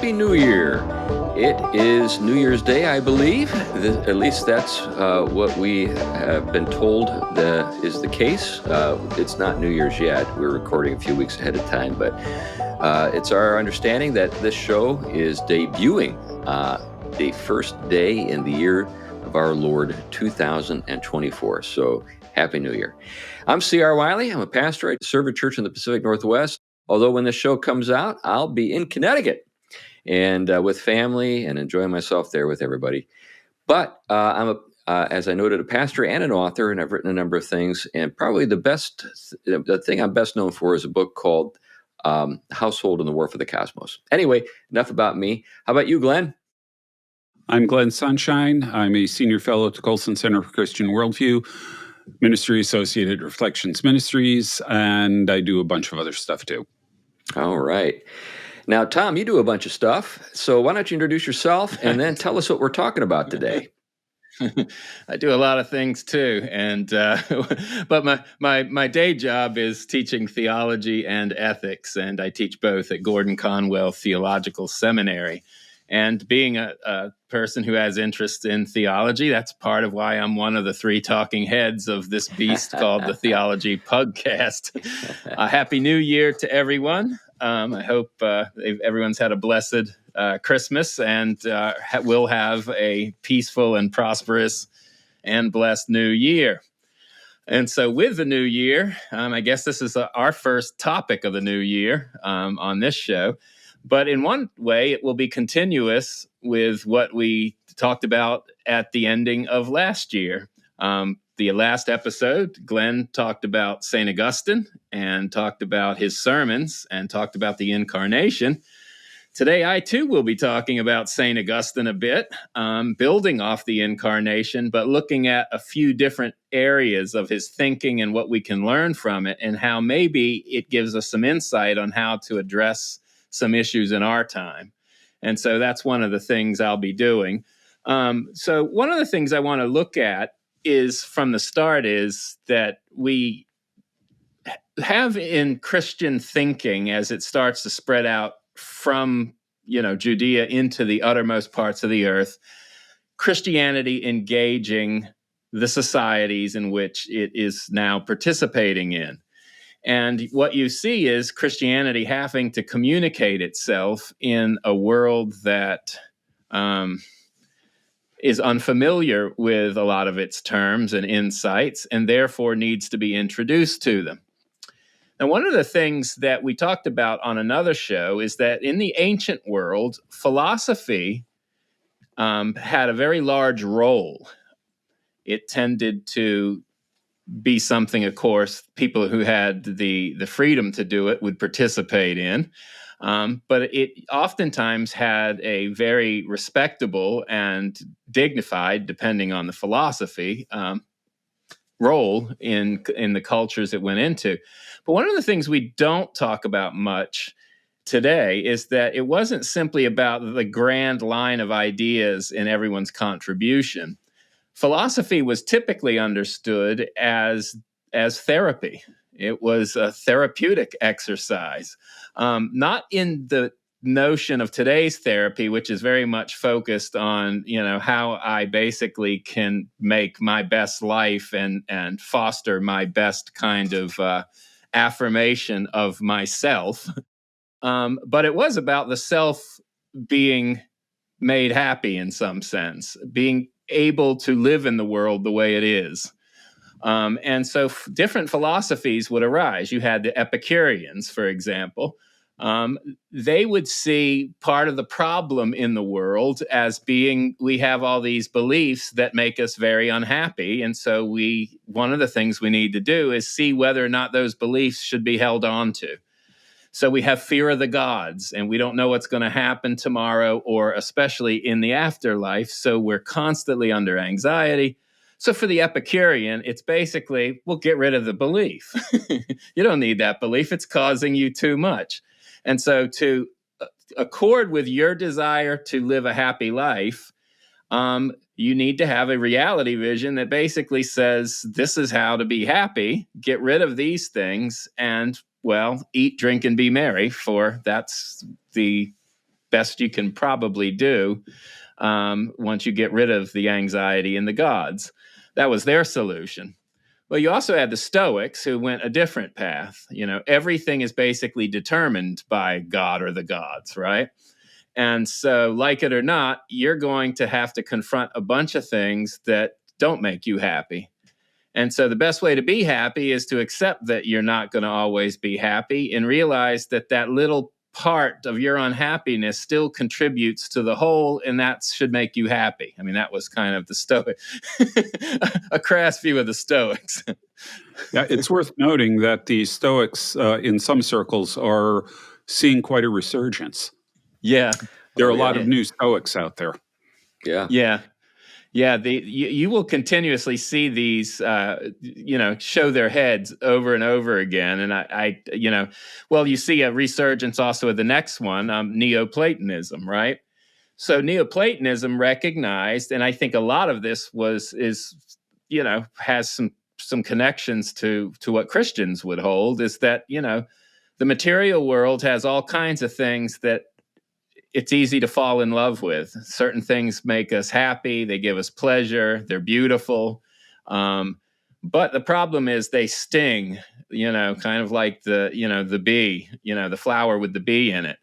Happy New Year. It is New Year's Day, I believe. At least that's what we have been told is the case. It's not New Year's yet. We're recording a few weeks ahead of time, but it's our understanding that this show is debuting the first day in the year of our Lord 2024. So Happy New Year. I'm C.R. Wiley. I'm a pastor. I serve a church in the Pacific Northwest. Although when this show comes out, I'll be in Connecticut and with family and enjoying myself there with everybody. But I'm, as I noted, a pastor and an author, and I've written a number of things. And probably the thing I'm best known for is a book called Household and the War for the Cosmos. Anyway, enough about me. How about you, Glenn? I'm Glenn Sunshine. I'm a senior fellow at the Colson Center for Christian Worldview, Ministry Associated Reflections Ministries, and I do a bunch of other stuff too. All right. Now, Tom, you do a bunch of stuff, so why don't you introduce yourself and then tell us what we're talking about today? I do a lot of things too, and but my day job is teaching theology and ethics, and I teach both at Gordon Conwell Theological Seminary. And being a person who has interest in theology, that's part of why I'm one of the three talking heads of this beast called the Theology Pugcast. Happy New Year to everyone. I hope everyone's had a blessed Christmas and will have a peaceful and prosperous and blessed New Year. And so with the new year, I guess this is our first topic of the new year on this show. But in one way, it will be continuous with what we talked about at the ending of last year. The last episode, Glenn talked about St. Augustine and talked about his sermons and talked about the Incarnation. Today, I too will be talking about St. Augustine a bit, building off the Incarnation, but looking at a few different areas of his thinking and what we can learn from it and how maybe it gives us some insight on how to address some issues in our time. And so that's one of the things I'll be doing. So one of the things I want to look at is from the start is that we have in Christian thinking as it starts to spread out from, Judea into the uttermost parts of the earth, Christianity engaging the societies in which it is now participating in. And what you see is Christianity having to communicate itself in a world that is unfamiliar with a lot of its terms and insights, and therefore needs to be introduced to them. Now, one of the things that we talked about on another show is that in the ancient world, philosophy had a very large role. It tended to be something, of course, people who had the freedom to do it would participate in. But it oftentimes had a very respectable and dignified, depending on the philosophy, role in the cultures it went into. But one of the things we don't talk about much today is that it wasn't simply about the grand line of ideas in everyone's contribution. Philosophy was typically understood as therapy. It was a therapeutic exercise, not in the notion of today's therapy, which is very much focused on, how I basically can make my best life and foster my best kind of affirmation of myself. But it was about the self being made happy in some sense, being able to live in the world the way it is. And so different philosophies would arise. You had the Epicureans, for example. They would see part of the problem in the world as being, we have all these beliefs that make us very unhappy. And so one of the things we need to do is see whether or not those beliefs should be held on to. So we have fear of the gods, and we don't know what's going to happen tomorrow, or especially in the afterlife. So we're constantly under anxiety. So for the Epicurean, it's basically, well, get rid of the belief. You don't need that belief. It's causing you too much. And so to accord with your desire to live a happy life, you need to have a reality vision that basically says, this is how to be happy. Get rid of these things and, well, eat, drink, and be merry, for that's the best you can probably do once you get rid of the anxiety and the gods. That was their solution. Well, you also had the Stoics who went a different path. Everything is basically determined by God or the gods, right? And so, like it or not, you're going to have to confront a bunch of things that don't make you happy. And so the best way to be happy is to accept that you're not going to always be happy and realize that that little part of your unhappiness still contributes to the whole, and that should make you happy. I mean, that was kind of the Stoic, a crass view of the Stoics. Yeah, it's worth noting that the Stoics in some circles are seeing quite a resurgence. Yeah. There are a lot of new Stoics out there. Yeah. Yeah, you will continuously see these, show their heads over and over again. And you see a resurgence also of the next one, Neoplatonism, right? So Neoplatonism recognized, and I think a lot of this has some connections to what Christians would hold, is that, the material world has all kinds of things that it's easy to fall in love with. Certain things make us happy. They give us pleasure. They're beautiful. But the problem is they sting, kind of like the bee, the flower with the bee in it.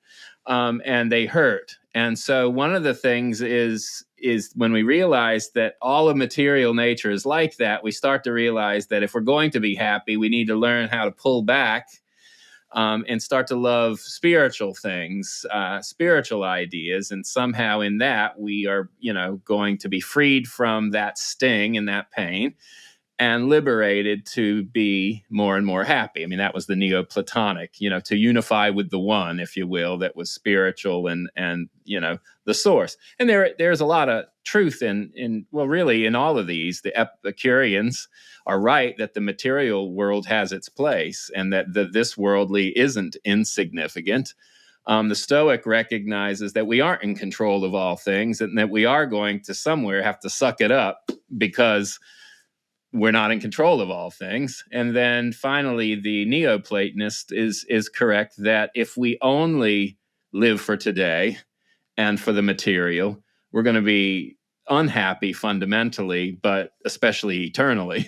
And they hurt. And so one of the things is when we realize that all of material nature is like that, we start to realize that if we're going to be happy, we need to learn how to pull back and start to love spiritual things, spiritual ideas. And somehow in that, we are, going to be freed from that sting and that pain and liberated to be more and more happy. I mean, that was the Neoplatonic, to unify with the one, if you will, that was spiritual and the source. And there's a lot of truth in all of these. The Epicureans are right that the material world has its place and that this worldly isn't insignificant. The Stoic recognizes that we aren't in control of all things and that we are going to somewhere have to suck it up because we're not in control of all things. And then finally, the Neoplatonist is correct that if we only live for today and for the material, we're going to be unhappy fundamentally, but especially eternally.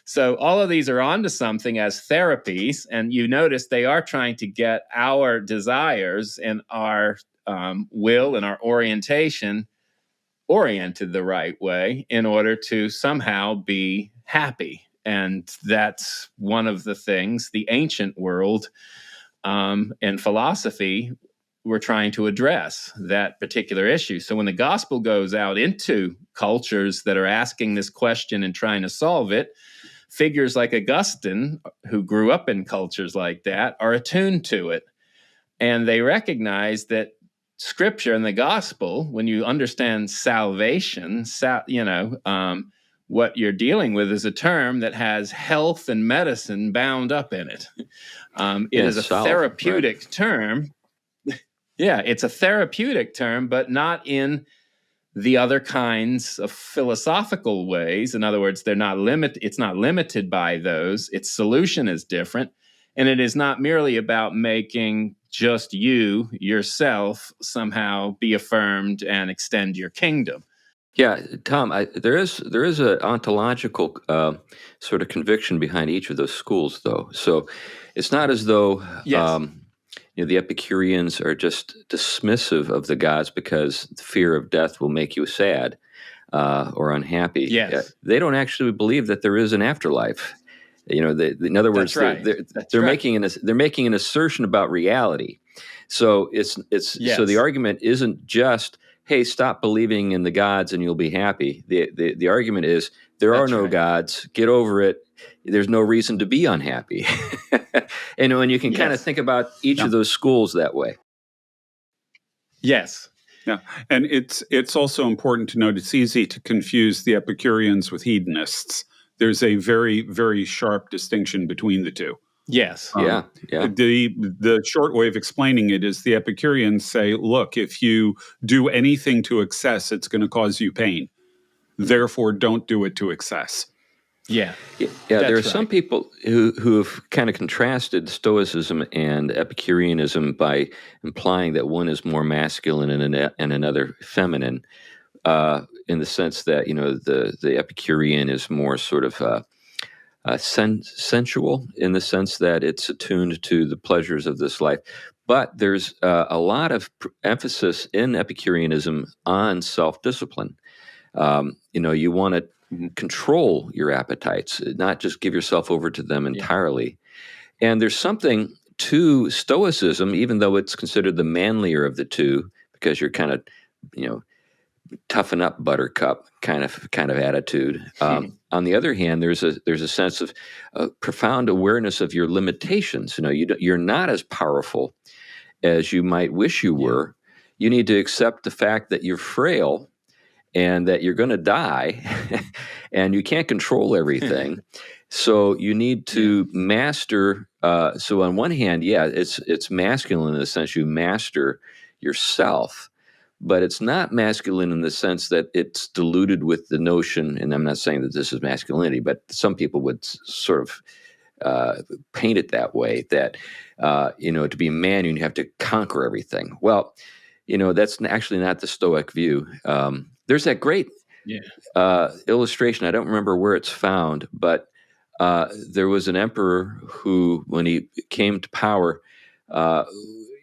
So all of these are onto something as therapies. And you notice they are trying to get our desires and our will and our orientation oriented the right way in order to somehow be happy. And that's one of the things the ancient world and philosophy were trying to address, that particular issue. So when the gospel goes out into cultures that are asking this question and trying to solve it, figures like Augustine, who grew up in cultures like that, are attuned to it. And they recognize that Scripture and the gospel, when you understand salvation, what you're dealing with is a term that has health and medicine bound up in it. It is a therapeutic term. Yeah, it's a therapeutic term, but not in the other kinds of philosophical ways. In other words, it's not limited by those. Its solution is different. And it is not merely about making just yourself, somehow be affirmed and extend your kingdom. Yeah, Tom, there is an ontological sort of conviction behind each of those schools, though. So it's not as though the Epicureans are just dismissive of the gods because the fear of death will make you sad or unhappy. Yes. They don't actually believe that there is an afterlife. In other words, they're making an assertion about reality. So so the argument isn't just, hey, stop believing in the gods and you'll be happy. The argument is there are no gods. Get over it. There's no reason to be unhappy. And when you can kind of think about each of those schools that way. Yes. Yeah, and it's also important to note it's easy to confuse the Epicureans with hedonists. There's a very, very sharp distinction between the two. Yes. Yeah. The short way of explaining it is the Epicureans say, look, if you do anything to excess, it's going to cause you pain. Therefore, don't do it to excess. Yeah, Yeah, there are that's some right. people who have kind of contrasted Stoicism and Epicureanism by implying that one is more masculine and another feminine, in the sense that the Epicurean is more sort of sensual in the sense that it's attuned to the pleasures of this life. But there's a lot of emphasis in Epicureanism on self-discipline. You want to control your appetites, not just give yourself over to them Yeah, entirely. And there's something to Stoicism, even though it's considered the manlier of the two, because you're kind of, you know, toughen up, Buttercup kind of attitude. On the other hand, there's a sense of profound awareness of your limitations. You're not as powerful as you might wish you yeah, were. You need to accept the fact that you're frail and that you're going to die and you can't control everything. So you need yeah, to master. So on one hand, yeah, it's masculine in the sense you master yourself, but it's not masculine in the sense that it's diluted with the notion. And I'm not saying that this is masculinity, but some people would sort of paint it that way. That to be a man, you have to conquer everything. Well, that's actually not the Stoic view. There's that great yeah, illustration. I don't remember where it's found, but there was an emperor who, when he came to power, uh,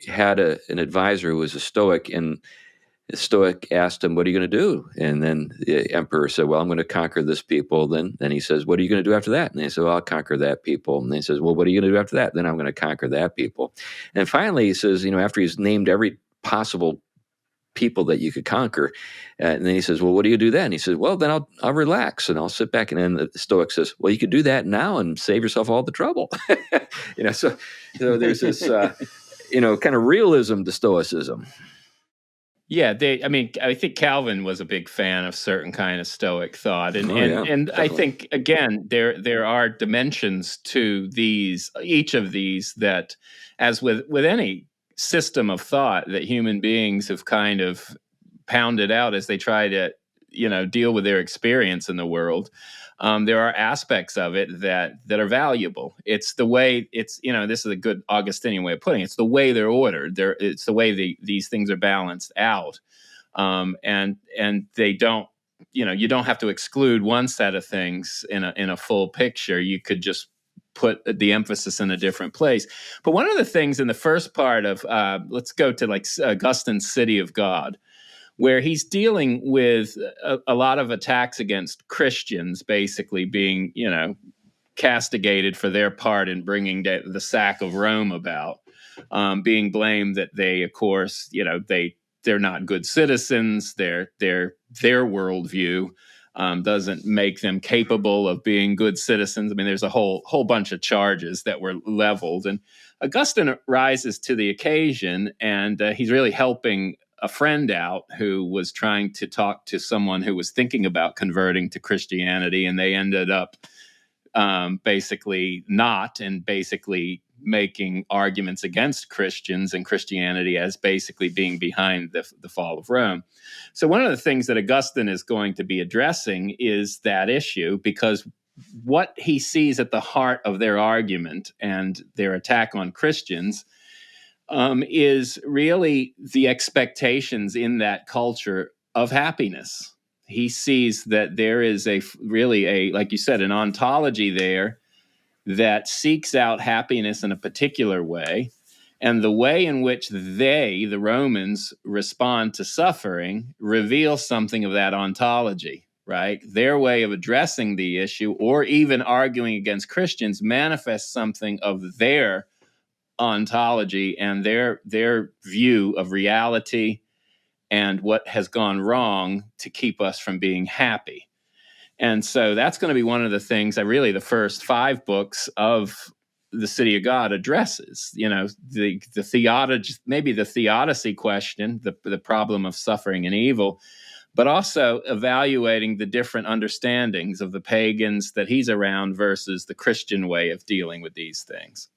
had an advisor who was a Stoic, and the Stoic asked him, "What are you going to do?" And then the emperor said, "Well, I'm going to conquer this people." Then he says, "What are you going to do after that?" And they said, "Well, I'll conquer that people." And he says, "Well, what are you going to do after that?" "Then I'm going to conquer that people." And finally, he says, after he's named every possible people that you could conquer. And then he says, "Well, what do you do then?" He says, "Well, then I'll relax and I'll sit back." And then the Stoic says, "Well, you could do that now and save yourself all the trouble." So there's this kind of realism to Stoicism. yeah. I think Calvin was a big fan of certain kind of Stoic thought, and Oh and yeah, and I definitely. think again there are dimensions to each of these that, as with any system of thought that human beings have kind of pounded out as they try to deal with their experience in the world. There are aspects of it that are valuable. It's the way this is a good Augustinian way of putting it. It's the way they're ordered. It's the way these things are balanced out, and they don't. You don't have to exclude one set of things in a full picture. You could just put the emphasis in a different place. But one of the things in the first part of let's go to like Augustine's City of God, where he's dealing with a lot of attacks against Christians, basically being, castigated for their part in bringing the sack of Rome about, being blamed that they, of course, they're not good citizens. Their worldview doesn't make them capable of being good citizens. I mean, there's a whole bunch of charges that were leveled, and Augustine rises to the occasion, and he's really helping a friend out who was trying to talk to someone who was thinking about converting to Christianity, and they ended up basically not, and basically making arguments against Christians and Christianity as basically being behind the fall of Rome. So one of the things that Augustine is going to be addressing is that issue, because what he sees at the heart of their argument and their attack on Christians is really the expectations in that culture of happiness. He sees that there is like you said, an ontology there that seeks out happiness in a particular way. And the way in which the Romans, respond to suffering reveals something of that ontology, right? Their way of addressing the issue or even arguing against Christians manifests something of their ontology and their view of reality and what has gone wrong to keep us from being happy. And so that's going to be one of the things that really the first 5 books of the City of God addresses. The theology, maybe the theodicy question, the problem of suffering and evil, but also evaluating the different understandings of the pagans that he's around versus the Christian way of dealing with these things.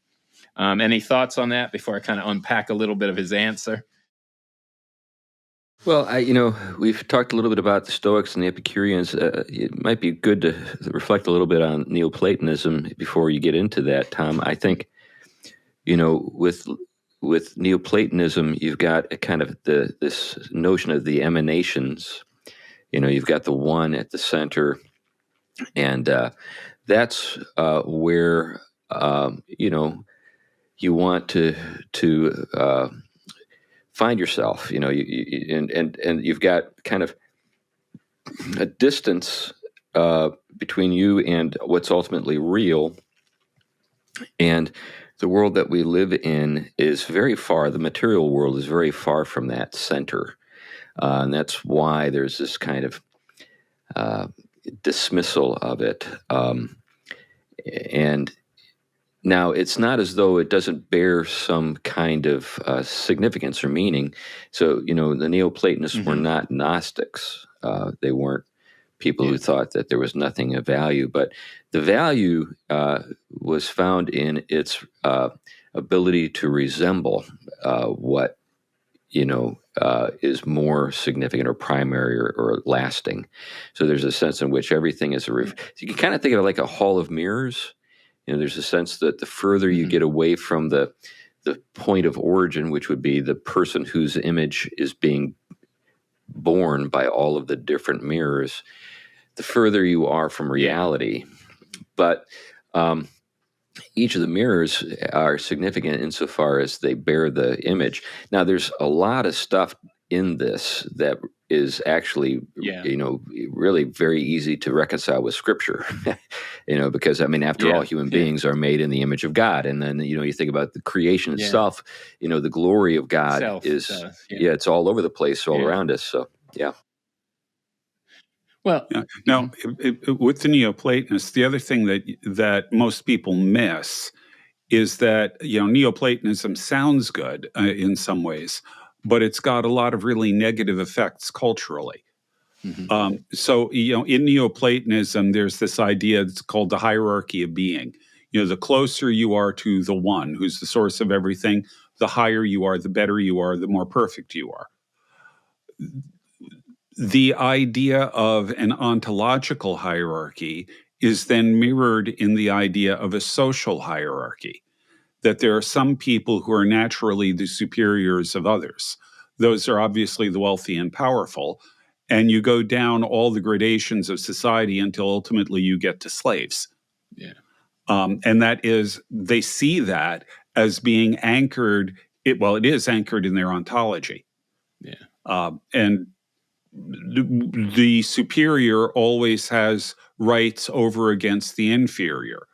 Any thoughts on that before I kind of unpack a little bit of his answer? Well, we've talked a little bit about the Stoics and the Epicureans. It might be good to reflect a little bit on Neoplatonism before you get into that, Tom. I think, with Neoplatonism, you've got a kind of this notion of the emanations. You've got the one at the center, and that's where you want to find yourself. And you've got kind of a distance between you and what's ultimately real. And the world that we live in is very far, the material world is very far from that center. And that's why there's this kind of dismissal of it. And now it's not as though it doesn't bear some kind of significance or meaning. So, the Neoplatonists were not Gnostics. They weren't people who thought that there was nothing of value, but the value was found in its ability to resemble what is more significant or primary or lasting. So there's a sense in which everything is so you can kind of think of it like a hall of mirrors. There's a sense that the further you get away from the point of origin, which would be the person whose image is being born by all of the different mirrors, the further you are from reality. But each of the mirrors are significant insofar as they bear the image. Now, there's a lot of stuff in this that is actually, really very easy to reconcile with Scripture, because, after all, human beings are made in the image of God. And then, you think about the creation itself, the glory of God it's all over the place, all around us. So, yeah. Well, Now, with the Neoplatonists, the other thing that most people miss is that Neoplatonism sounds good in some ways, but it's got a lot of really negative effects culturally. So in Neoplatonism, there's this idea that's called the hierarchy of being. The closer you are to the one who's the source of everything, the higher you are, the better you are, the more perfect you are. The idea of an ontological hierarchy is then mirrored in the idea of a social hierarchy, that there are some people who are naturally the superiors of others. Those are obviously the wealthy and powerful, and you go down all the gradations of society until ultimately you get to slaves. Yeah. And that is, they see that as being anchored, it is anchored in their ontology. Yeah. And the superior always has rights over against the inferior.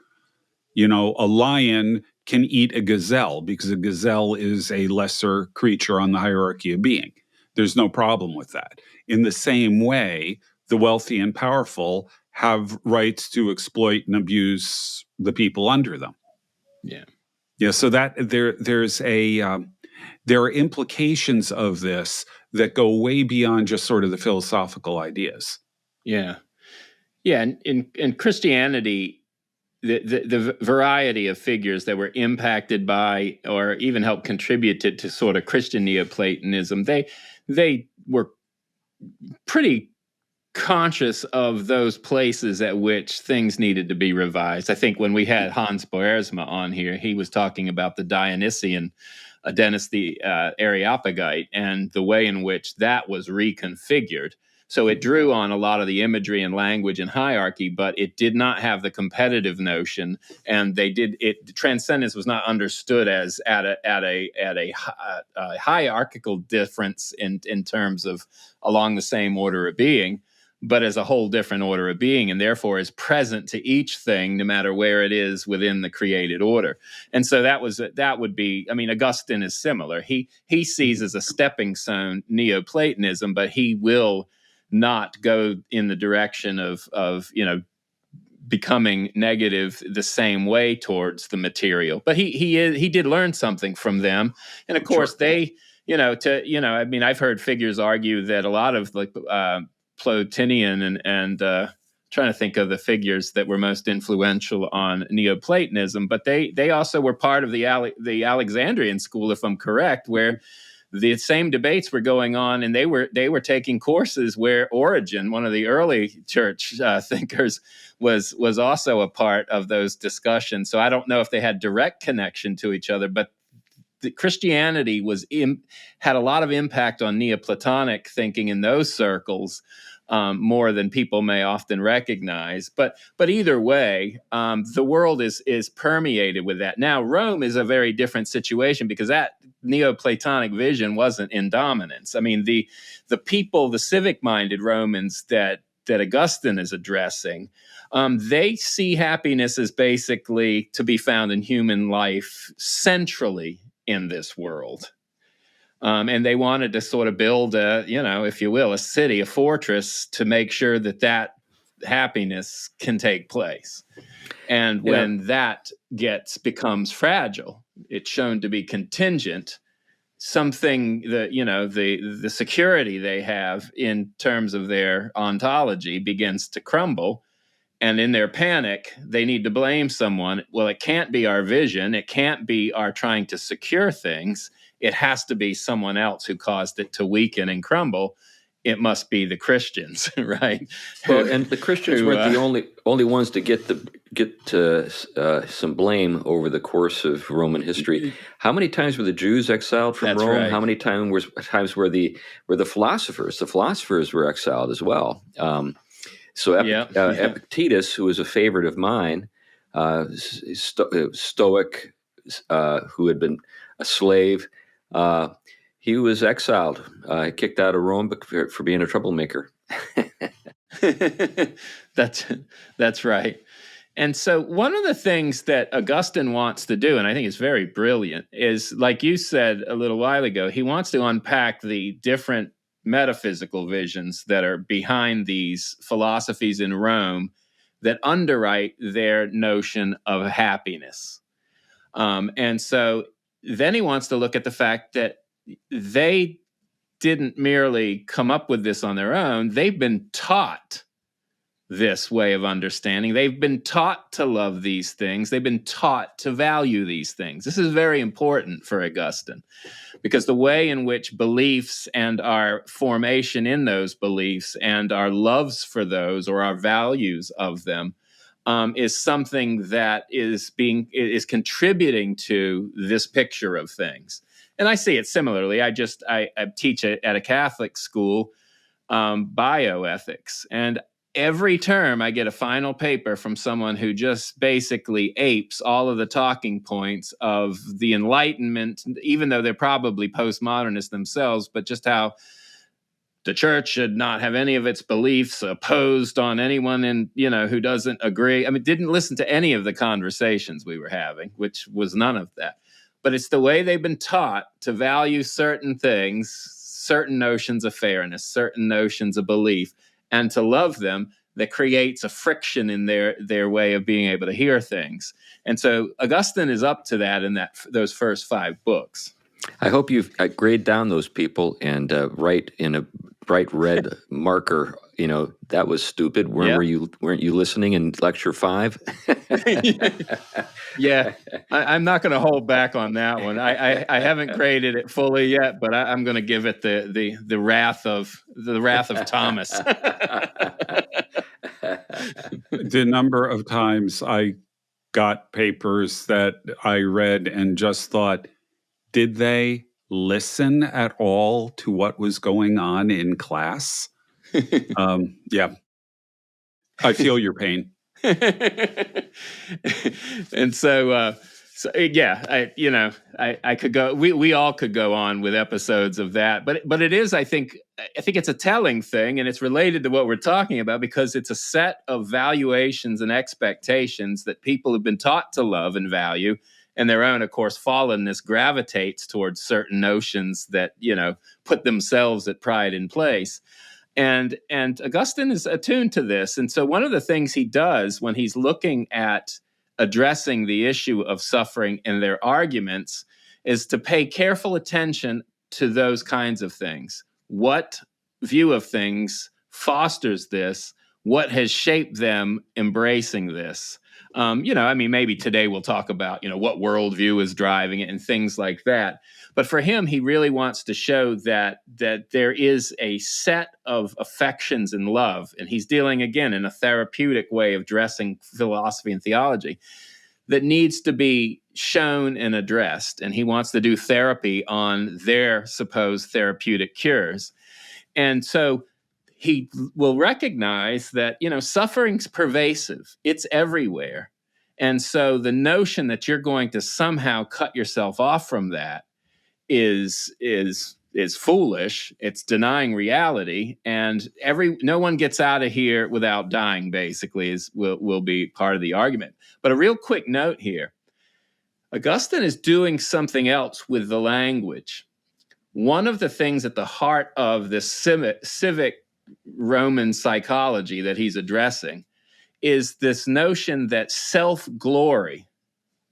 A lion can eat a gazelle because a gazelle is a lesser creature on the hierarchy of being. There's no problem with that. In the same way, the wealthy and powerful have rights to exploit and abuse the people under them. Yeah. So that there are implications of this that go way beyond just sort of the philosophical ideas. Yeah. And in Christianity, the variety of figures that were impacted by or even helped contribute to sort of Christian Neoplatonism, they were pretty conscious of those places at which things needed to be revised. I think when we had Hans Boersma on here, he was talking about the Dionysian dynasty, Areopagite, and the way in which that was reconfigured. So it drew on a lot of the imagery and language and hierarchy, but it did not have the competitive notion. And transcendence was not understood as at a hierarchical difference in terms of along the same order of being, but as a whole different order of being, and therefore is present to each thing, no matter where it is within the created order. And so that would be, Augustine is similar. He sees as a stepping stone Neoplatonism, but he will not go in the direction of becoming negative the same way towards the material. But he did learn something from them, and of course they, I've heard figures argue that a lot of Plotinian and trying to think of the figures that were most influential on Neoplatonism, but they also were part of the Alexandrian school, if I'm correct, where the same debates were going on, and they were taking courses where Origen, one of the early church thinkers, was also a part of those discussions. So I don't know if they had direct connection to each other, but Christianity had a lot of impact on Neoplatonic thinking in those circles, more than people may often recognize. But either way, the world is permeated with that. Now, Rome is a very different situation because that Neoplatonic vision wasn't in dominance. I mean, the people, the civic-minded Romans that Augustine is addressing, they see happiness as basically to be found in human life centrally in this world. And they wanted to sort of build a, if you will, a city, a fortress to make sure that happiness can take place. And when that becomes fragile, it's shown to be contingent, something that, the security they have in terms of their ontology begins to crumble. And in their panic, they need to blame someone. Well, it can't be our vision. It can't be our trying to secure things. It has to be someone else who caused it to weaken and crumble. It must be the Christians, right? Well, and the Christians weren't the only ones to get some blame over the course of Roman history. How many times were the Jews exiled from That's Rome? right. How many times were the philosophers? The philosophers were exiled as well. So Epictetus, who was a favorite of mine, Stoic, who had been a slave, he was exiled, kicked out of Rome for being a troublemaker. That's right. And so one of the things that Augustine wants to do, and I think it's very brilliant, is, like you said a little while ago, he wants to unpack the different metaphysical visions that are behind these philosophies in Rome that underwrite their notion of happiness. And so then he wants to look at the fact that they didn't merely come up with this on their own. They've been taught this way of understanding. They've been taught to love these things. They've been taught to value these things. This is very important for Augustine, because the way in which beliefs and our formation in those beliefs and our loves for those, or our values of them, is something that is contributing to this picture of things. And I see it similarly. I teach at a Catholic school, bioethics, and every term I get a final paper from someone who just basically apes all of the talking points of the Enlightenment, even though they're probably postmodernists themselves, but just how the church should not have any of its beliefs opposed on anyone who doesn't agree. I mean, didn't listen to any of the conversations we were having, which was none of that. But it's the way they've been taught to value certain things, certain notions of fairness, certain notions of belief, and to love them, that creates a friction in their way of being able to hear things. And so Augustine is up to that in those first 5 books. I hope you've grade down those people and write in a bright red marker, that was stupid. Weren't you listening in lecture 5? Yeah, I'm not going to hold back on that one. I haven't graded it fully yet, but I'm going to give it the wrath of Thomas. The number of times I got papers that I read and just thought, did they listen at all to what was going on in class? Yeah, I feel your pain. And so I could go. We all could go on with episodes of that, but it is. I think it's a telling thing, and it's related to what we're talking about, because it's a set of valuations and expectations that people have been taught to love and value. And their own, of course, fallenness gravitates towards certain notions that, put themselves at pride in place. And Augustine is attuned to this. And so one of the things he does when he's looking at addressing the issue of suffering in their arguments is to pay careful attention to those kinds of things. What view of things fosters this? What has shaped them embracing this? Maybe today we'll talk about, what worldview is driving it and things like that. But for him, he really wants to show that there is a set of affections and love, and he's dealing again in a therapeutic way of dressing philosophy and theology that needs to be shown and addressed. And he wants to do therapy on their supposed therapeutic cures. And so he will recognize that, suffering's pervasive. It's everywhere. And so the notion that you're going to somehow cut yourself off from that is foolish. It's denying reality. And no one gets out of here without dying, basically, will be part of the argument. But a real quick note here. Augustine is doing something else with the language. One of the things at the heart of this civic Roman psychology that he's addressing is this notion that self-glory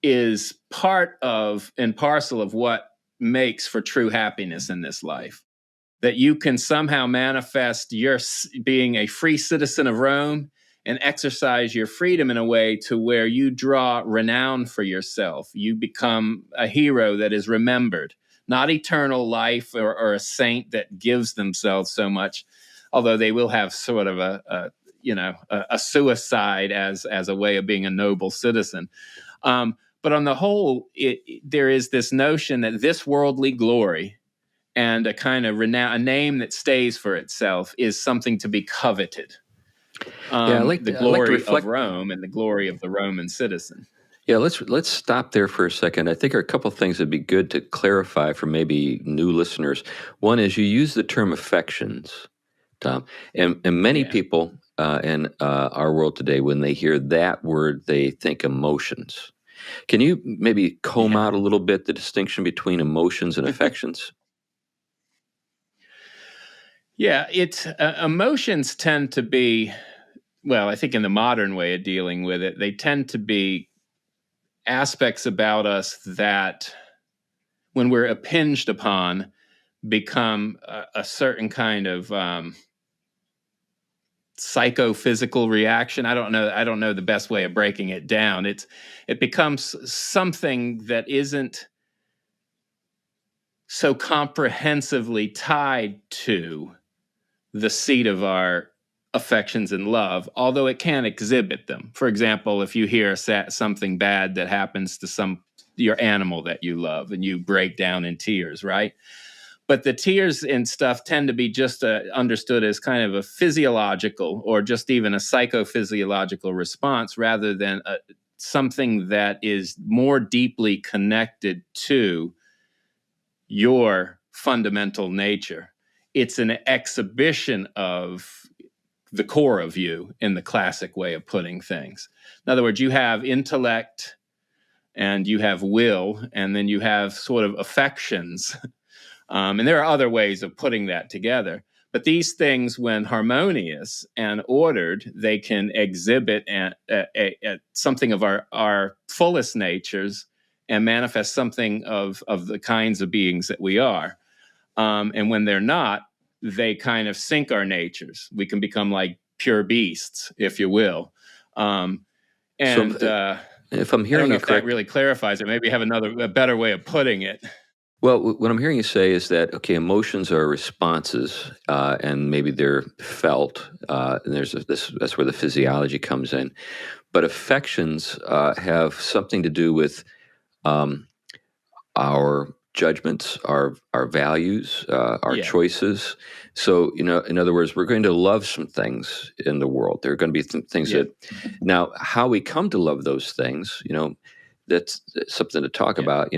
is part of and parcel of what makes for true happiness in this life. That you can somehow manifest your being a free citizen of Rome and exercise your freedom in a way to where you draw renown for yourself. You become a hero that is remembered, not eternal life or a saint that gives themselves so much, although they will have sort of a suicide as a way of being a noble citizen. But on the whole, there is this notion that this worldly glory and a kind of renown, a name that stays for itself, is something to be coveted. The glory of Rome and the glory of the Roman citizen. Yeah, let's stop there for a second. I think there are a couple of things that'd be good to clarify for maybe new listeners. One is you use the term affections, Tom, and many people in our world today, when they hear that word, they think emotions. Can you maybe comb out a little bit the distinction between emotions and affections? Yeah, emotions tend to be, well, I think in the modern way of dealing with it, they tend to be aspects about us that, when we're impinged upon, become a certain kind of psychophysical reaction. I don't know the best way of breaking it down. It becomes something that isn't so comprehensively tied to the seat of our affections and love, although it can exhibit them. For example, if you hear something bad that happens to your animal that you love, and you break down in tears, right? But the tears and stuff tend to be just understood as kind of a physiological or just even a psychophysiological response, rather than something that is more deeply connected to your fundamental nature. It's an exhibition of the core of you in the classic way of putting things. In other words, you have intellect and you have will, and then you have sort of affections. And there are other ways of putting that together. But these things, when harmonious and ordered, they can exhibit something of our fullest natures and manifest something of the kinds of beings that we are. And when they're not, they kind of sink our natures. We can become like pure beasts, if you will. If I'm hearing you correctly, that really clarifies it. Maybe have a better way of putting it. Well, what I'm hearing you say is that, okay, emotions are responses, and maybe they're felt, and that's where the physiology comes in. But affections have something to do with our judgments, our values, our choices. So, in other words, we're going to love some things in the world. There are going to be things that, now, how we come to love those things, that's something to talk about.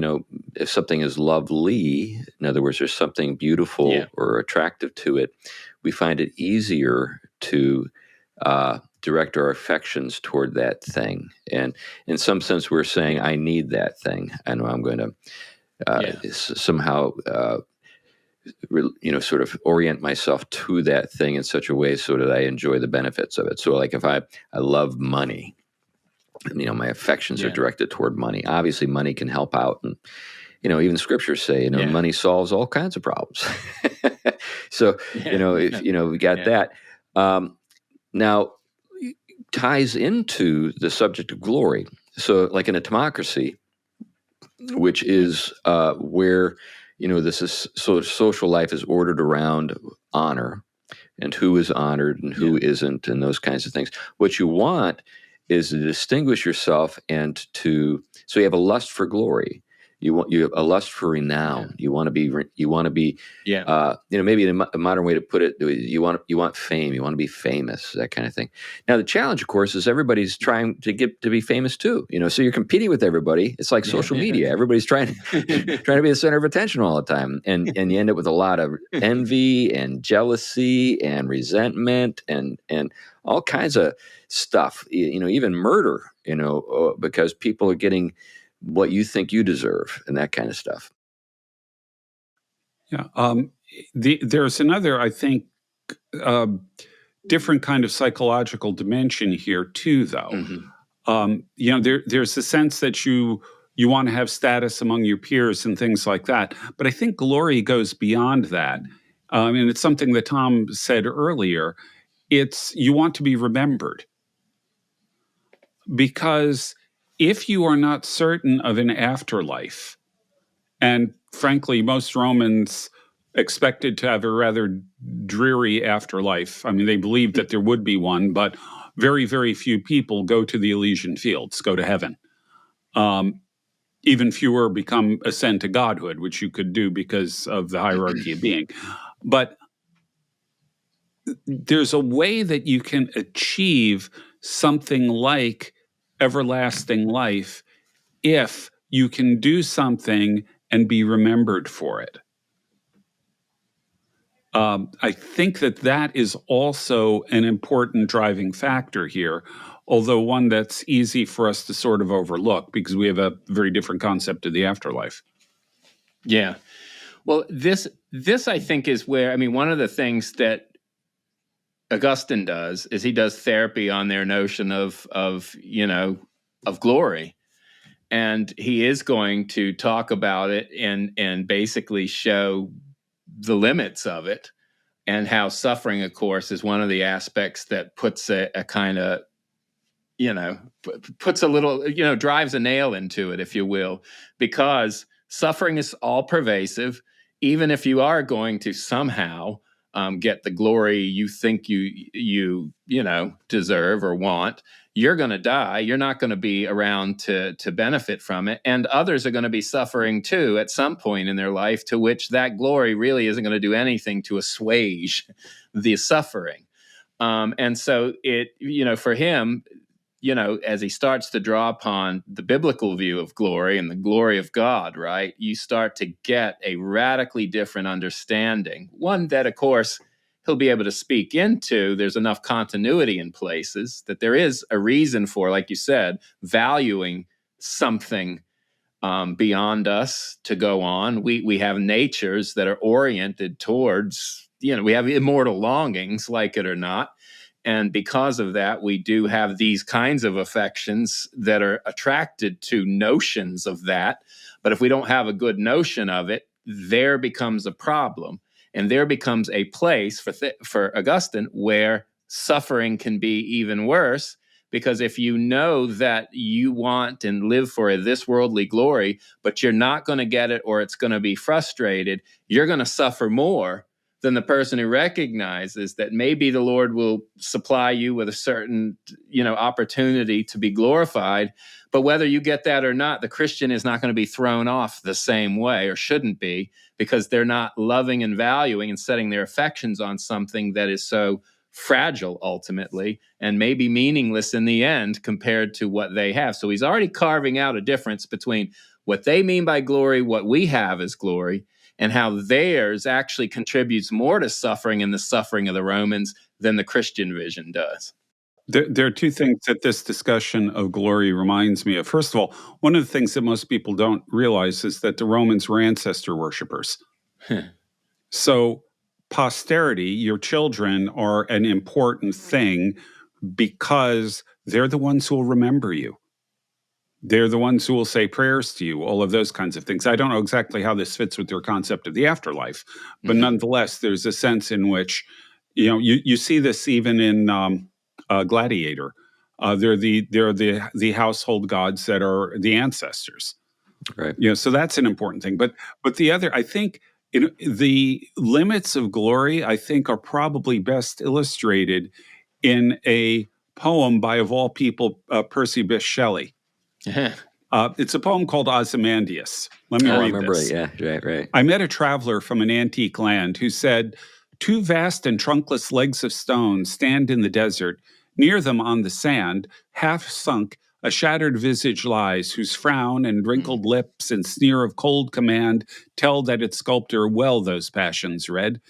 If something is lovely, in other words, there's something beautiful or attractive to it, we find it easier to direct our affections toward that thing. And in some sense, we're saying, I need that thing. I know I'm going to somehow, sort of orient myself to that thing in such a way so that I enjoy the benefits of it. So like if I love money, my affections are directed toward money. Obviously, money can help out. And, even scriptures say, money solves all kinds of problems. So, we got that. Now, ties into the subject of glory. So, like in a democracy, which is where this is social life is ordered around honor and who is honored and who isn't, and those kinds of things. What you want is to distinguish yourself and so you have a lust for glory. You have a lust for renown. You want to be maybe in a modern way to put it, you want fame. You want to be famous, that kind of thing. Now the challenge, of course, is everybody's trying to be famous too. So you're competing with everybody. It's like social media. Everybody's trying to be the center of attention all the time, and you end up with a lot of envy and jealousy and resentment and all kinds of stuff. Even murder. Because people are getting what you think you deserve and that kind of stuff. Yeah. There's another, I think, different kind of psychological dimension here too, though. There's a sense that you want to have status among your peers and things like that. But I think glory goes beyond that. And it's something that Tom said earlier. It's you want to be remembered. Because if you are not certain of an afterlife, and frankly, most Romans expected to have a rather dreary afterlife. I mean, they believed that there would be one, but very, very few people go to the Elysian fields, go to heaven. Even fewer ascend to godhood, which you could do because of the hierarchy of being. But there's a way that you can achieve something like everlasting life if you can do something and be remembered for it. I think that is also an important driving factor here, although one that's easy for us to sort of overlook because we have a very different concept of the afterlife. Yeah. Well, this I think is where, one of the things that Augustine does is he does therapy on their notion of glory. And he is going to talk about it and basically show the limits of it, and how suffering, of course, is one of the aspects that puts a kind of, puts a little, drives a nail into it, if you will, because suffering is all pervasive. Even if you are going to somehow get the glory you think you deserve or want, you're going to die. You're not going to be around to benefit from it. And others are going to be suffering too at some point in their life, to which that glory really isn't going to do anything to assuage the suffering. And so for him, as he starts to draw upon the biblical view of glory and the glory of God, right, you start to get a radically different understanding. One that, of course, he'll be able to speak into. There's enough continuity in places that there is a reason for, like you said, valuing something beyond us to go on. We have natures that are oriented towards, we have immortal longings, like it or not. And because of that, we do have these kinds of affections that are attracted to notions of that. But if we don't have a good notion of it, there becomes a problem. And there becomes a place for Augustine where suffering can be even worse. Because if you know that you want and live for this worldly glory, but you're not going to get it, or it's going to be frustrated, you're going to suffer more than the person who recognizes that maybe the Lord will supply you with a certain, opportunity to be glorified. But whether you get that or not, the Christian is not going to be thrown off the same way, or shouldn't be, because they're not loving and valuing and setting their affections on something that is so fragile ultimately and maybe meaningless in the end compared to what they have. So he's already carving out a difference between what they mean by glory, what we have as glory, and how theirs actually contributes more to suffering and the suffering of the Romans than the Christian vision does. There are two things that this discussion of glory reminds me of. First of all, one of the things that most people don't realize is that the Romans were ancestor worshipers. So posterity, your children, are an important thing because they're the ones who will remember you. They're the ones who will say prayers to you, all of those kinds of things. I don't know exactly how this fits with your concept of the afterlife, but nonetheless, there's a sense in which, you see this even in Gladiator, They're the household gods that are the ancestors. Right. So that's an important thing. But the other, I think, the limits of glory, I think, are probably best illustrated in a poem by, of all people, Percy Bysshe Shelley. It's a poem called Ozymandias. Let me I read remember this. it. Yeah, right. I met a traveler from an antique land who said, "Two vast and trunkless legs of stone stand in the desert. Near them on the sand, half sunk, a shattered visage lies, whose frown and wrinkled lips and sneer of cold command tell that its sculptor well those passions read.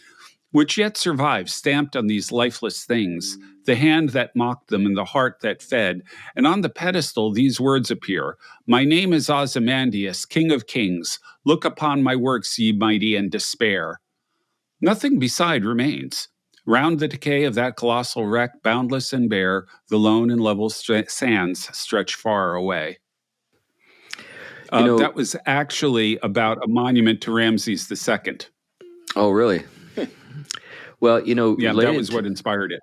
Which yet survives, stamped on these lifeless things, the hand that mocked them and the heart that fed. And on the pedestal these words appear, My name is Ozymandias, King of Kings. Look upon my works, ye mighty, and despair. Nothing beside remains. Round the decay of that colossal wreck, boundless and bare, the lone and level sands stretch far away." That was actually about a monument to Ramses II. Oh, really? Well, Yeah, that was what inspired it.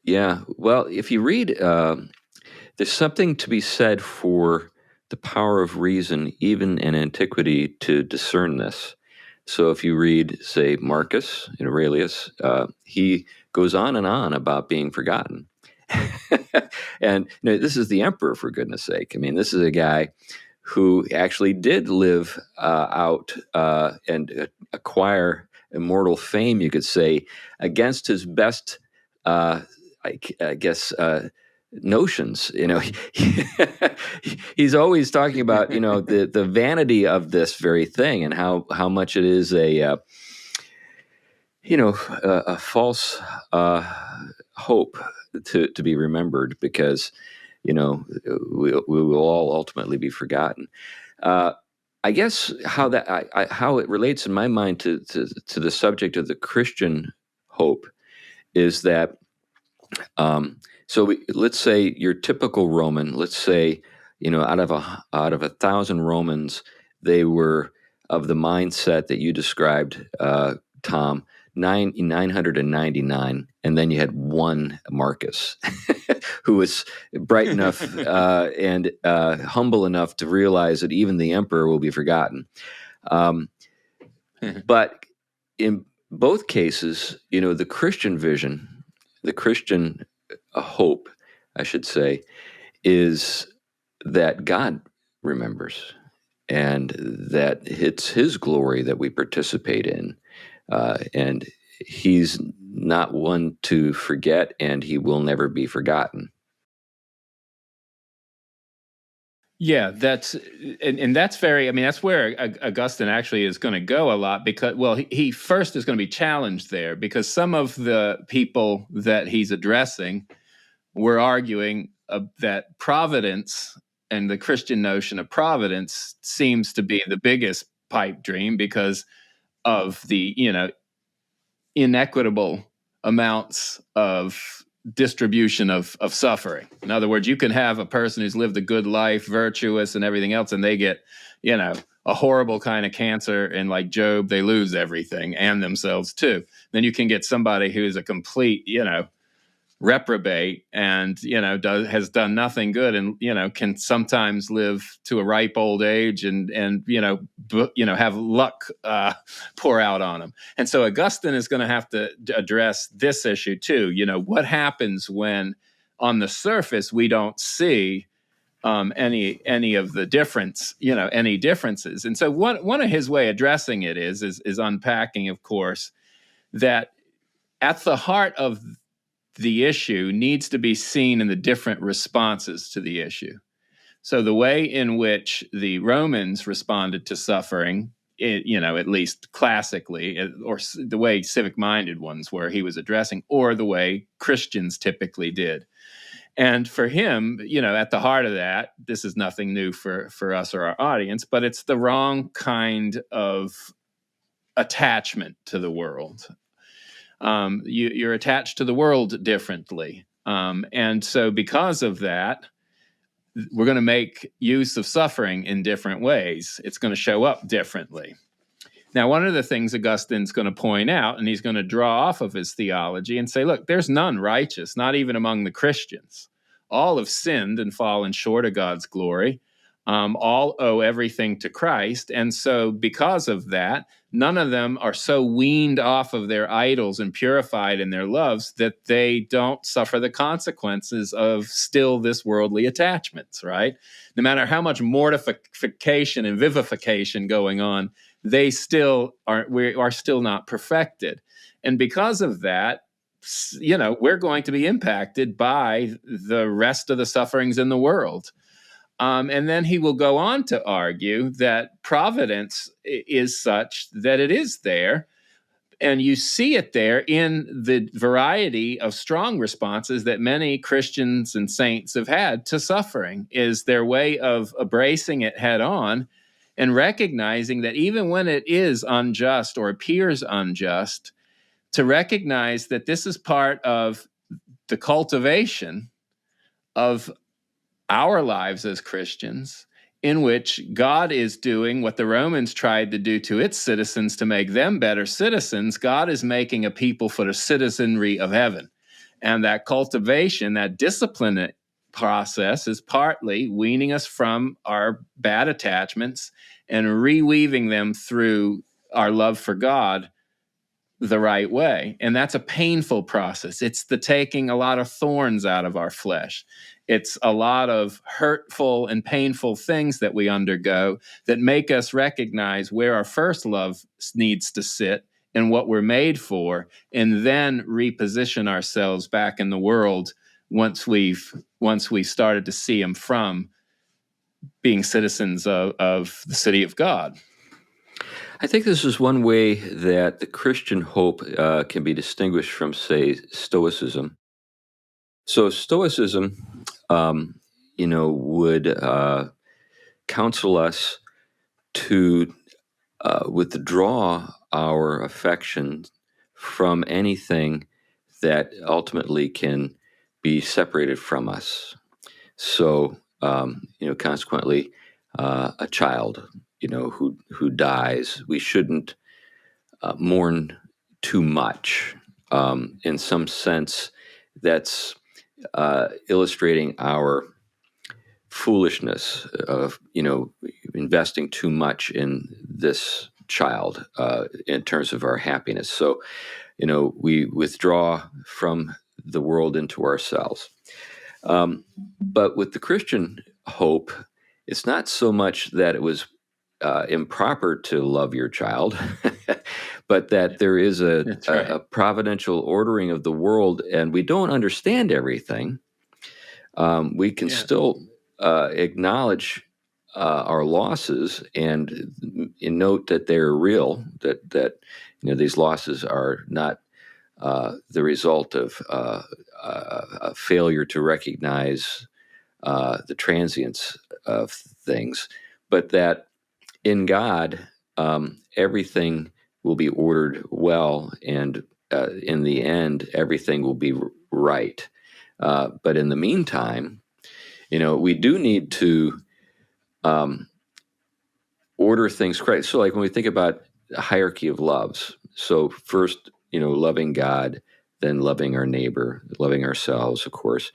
Yeah. Well, if you read, there's something to be said for the power of reason, even in antiquity, to discern this. So if you read, say, Marcus Aurelius, he goes on and on about being forgotten. And this is the emperor, for goodness sake. I mean, this is a guy who actually did live out and acquire immortal fame, you could say, against his best, I guess, notions. He's always talking about the vanity of this very thing and how much it is a false hope to be remembered, because we will all ultimately be forgotten. I guess how it relates in my mind to the subject of the Christian hope is that, let's say your typical Roman, let's say, out of 1,000 Romans, they were of the mindset that you described, Tom, 999, and then you had one Marcus who was bright enough and humble enough to realize that even the emperor will be forgotten. But in both cases, the Christian vision, the Christian hope, I should say, is that God remembers, and that it's His glory that we participate in. And He's not one to forget, and He will never be forgotten. Yeah, that's very, that's where Augustine actually is going to go a lot, because, well, he first is going to be challenged there, because some of the people that he's addressing were arguing that providence and the Christian notion of providence seems to be the biggest pipe dream because of the, inequitable amounts of distribution of suffering. In other words, you can have a person who's lived a good life, virtuous and everything else, and they get, a horrible kind of cancer, and like Job, they lose everything and themselves too. Then you can get somebody who's a complete, reprobate and has done nothing good, and can sometimes live to a ripe old age and have luck pour out on them. And so Augustine is going to have to address this issue too. What happens when on the surface we don't see any of the difference, any differences. And so one of his way addressing it is unpacking, of course, that at the heart of the issue needs to be seen in the different responses to the issue. So the way in which the Romans responded to suffering, at least classically, or the way civic-minded ones were he was addressing, or the way Christians typically did. And for him, at the heart of that, this is nothing new for us or our audience, but it's the wrong kind of attachment to the world. You're attached to the world differently. And so because of that, we're going to make use of suffering in different ways. It's going to show up differently. Now, one of the things Augustine's going to point out, and he's going to draw off of his theology and say, look, there's none righteous, not even among the Christians. all have sinned and fallen short of God's glory. All owe everything to Christ. And so because of that, none of them are so weaned off of their idols and purified in their loves that they don't suffer the consequences of still this worldly attachments, right? No matter how much mortification and vivification going on, they still we are still not perfected. And because of that, we're going to be impacted by the rest of the sufferings in the world. And then he will go on to argue that providence is such that it is there. And you see it there in the variety of strong responses that many Christians and saints have had to suffering, is their way of embracing it head on and recognizing that even when it is unjust or appears unjust, to recognize that this is part of the cultivation of our lives as Christians, in which God is doing what the Romans tried to do to its citizens to make them better citizens. God is making a people for the citizenry of heaven. And that cultivation, that discipline process, is partly weaning us from our bad attachments and reweaving them through our love for God the right way. And that's a painful process. It's the taking a lot of thorns out of our flesh. It's a lot of hurtful and painful things that we undergo that make us recognize where our first love needs to sit and what we're made for, and then reposition ourselves back in the world once we've started to see Him from being citizens of the city of God. I think this is one way that the Christian hope can be distinguished from, say, Stoicism. So Stoicism, would counsel us to withdraw our affection from anything that ultimately can be separated from us. So, consequently, a child, who dies, we shouldn't mourn too much. In some sense, that's illustrating our foolishness of, investing too much in this child in terms of our happiness. So, we withdraw from the world into ourselves. But with the Christian hope, it's not so much that it was improper to love your child, but that there is a providential ordering of the world, and we don't understand everything. We can still acknowledge our losses and note that they're real, that these losses are not the result of a failure to recognize the transience of things, but that in God, everything will be ordered well, and in the end, everything will be right. But in the meantime, we do need to order things correctly. So, like when we think about the hierarchy of loves, so first, loving God, then loving our neighbor, loving ourselves, of course.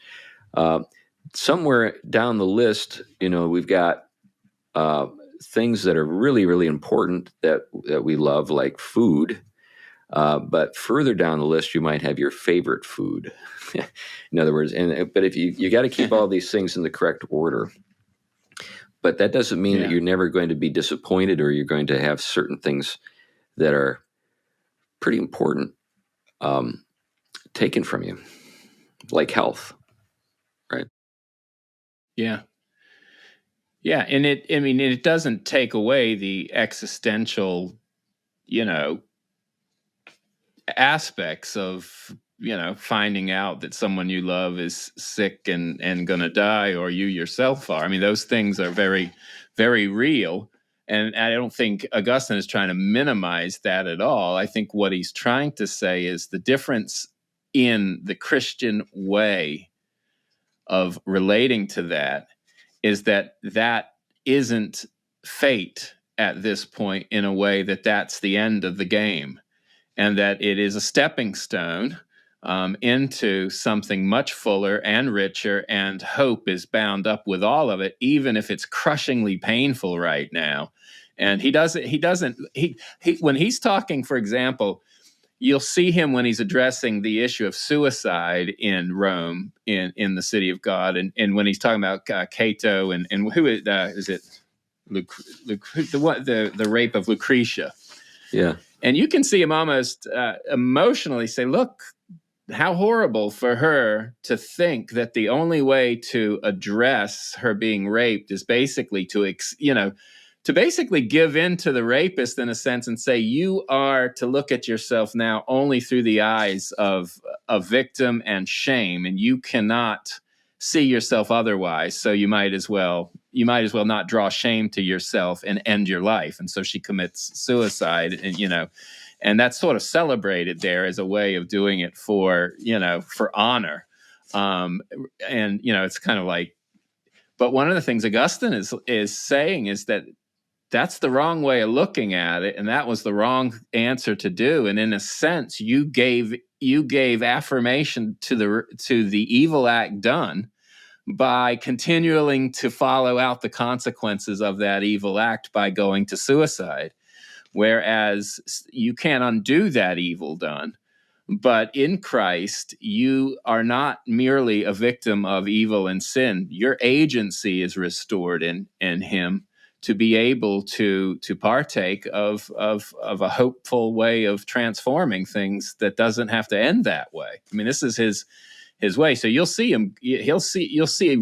Somewhere down the list, we've got things that are really, really important that we love, like food. But further down the list, you might have your favorite food. In other words, but if you got to keep all these things in the correct order. But that doesn't mean that you're never going to be disappointed, or you're going to have certain things that are pretty important taken from you, like health, right? Yeah. Yeah, and it doesn't take away the existential, aspects of, finding out that someone you love is sick and going to die, or you yourself are. I mean, those things are very, very real. And I don't think Augustine is trying to minimize that at all. I think what he's trying to say is the difference in the Christian way of relating to that is that isn't fate at this point, in a way that that's the end of the game, and that it is a stepping stone into something much fuller and richer, and hope is bound up with all of it, even if it's crushingly painful right now. And he when he's talking, for example, you'll see him when he's addressing the issue of suicide in Rome, in the city of God, and when he's talking about Cato and who is it, the rape of Lucretia. Yeah. And you can see him almost emotionally say, look, how horrible for her to think that the only way to address her being raped is basically to basically give in to the rapist in a sense and say, you are to look at yourself now only through the eyes of a victim and shame, and you cannot see yourself otherwise. So you might as well not draw shame to yourself and end your life. And so she commits suicide, and that's sort of celebrated there as a way of doing it for honor. And it's kind of like, but one of the things Augustine is saying is that that's the wrong way of looking at it, and that was the wrong answer to do. And in a sense, you gave affirmation to the evil act done by continuing to follow out the consequences of that evil act by going to suicide. Whereas you can't undo that evil done. But in Christ, you are not merely a victim of evil and sin. Your agency is restored in him to be able to partake of a hopeful way of transforming things that doesn't have to end that way. I mean, this is his way. So you'll see him. You'll see a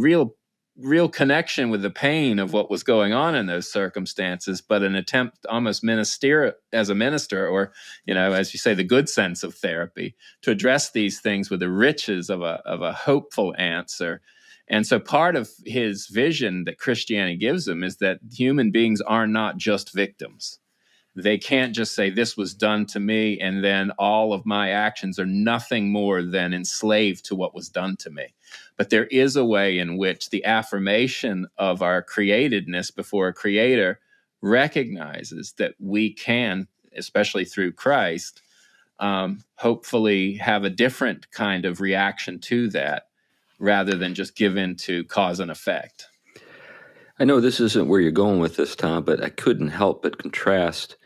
real connection with the pain of what was going on in those circumstances, but an attempt almost as a minister, or, as you say, the good sense of therapy, to address these things with the riches of a hopeful answer. And so part of his vision that Christianity gives him is that human beings are not just victims. They can't just say, this was done to me, and then all of my actions are nothing more than enslaved to what was done to me. But there is a way in which the affirmation of our createdness before a creator recognizes that we can, especially through Christ, hopefully have a different kind of reaction to that, rather than just give in to cause and effect. I know this isn't where you're going with this, Tom, but I couldn't help but contrast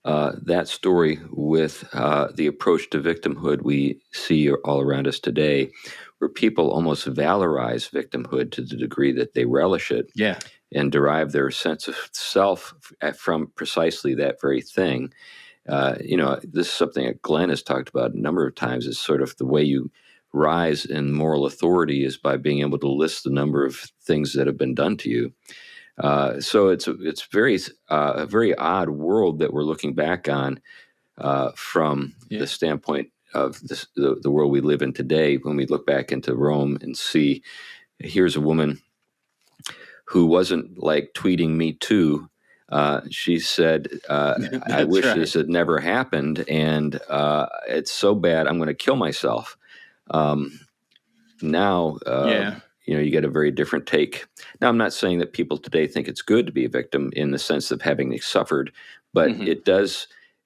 that story with the approach to victimhood we see all around us today, where people almost valorize victimhood to the degree that they relish it, yeah, and derive their sense of self from precisely that very thing. This is something that Glenn has talked about a number of times, is sort of the way you rise in moral authority is by being able to list the number of things that have been done to you. So it's a very odd world that we're looking back on from the standpoint of the world we live in today. When we look back into Rome and see, here's a woman who wasn't like tweeting "Me Too." She said, "I wish this had never happened, and it's so bad, I'm going to kill myself." Now, you get a very different take. Now, I'm not saying that people today think it's good to be a victim in the sense of having suffered, but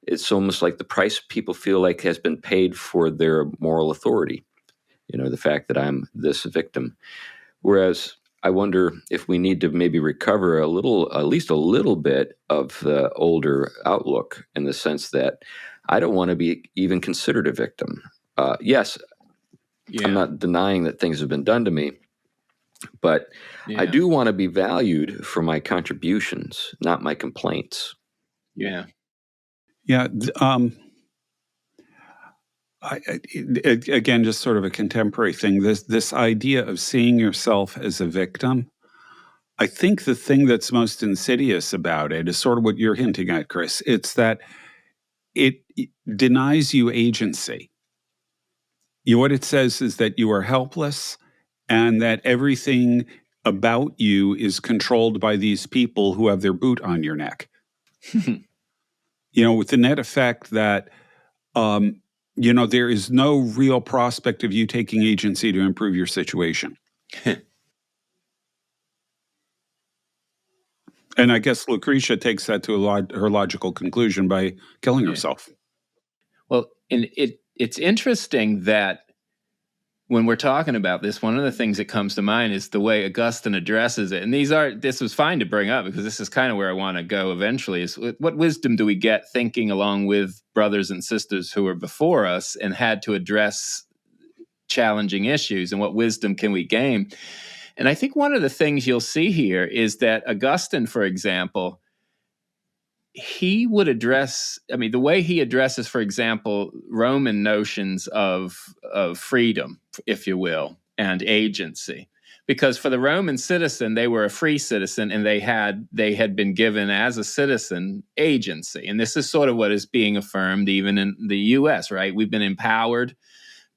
it's almost like the price people feel like has been paid for their moral authority. The fact that I'm this victim. Whereas I wonder if we need to maybe recover at least a little bit of the older outlook, in the sense that I don't want to be even considered a victim. Yes, I'm not denying that things have been done to me, but I do want to be valued for my contributions, not my complaints. Yeah. Again, just sort of a contemporary thing. This idea of seeing yourself as a victim. I think the thing that's most insidious about it is sort of what you're hinting at, Chris. It's that it denies you agency. What it says is that you are helpless, and that everything about you is controlled by these people who have their boot on your neck. With the net effect that, there is no real prospect of you taking agency to improve your situation. And I guess Lucretia takes that to her logical conclusion by killing herself. Well, and it's interesting that when we're talking about this, one of the things that comes to mind is the way Augustine addresses it. And this was fine to bring up because this is kind of where I want to go eventually, is what wisdom do we get thinking along with brothers and sisters who were before us and had to address challenging issues, and what wisdom can we gain? And I think one of the things you'll see here is that Augustine, for example, he would address, the way he addresses, for example, Roman notions of freedom, if you will, and agency. Because for the Roman citizen, they were a free citizen, and they had been given as a citizen agency. And this is sort of what is being affirmed even in the US, right? We've been empowered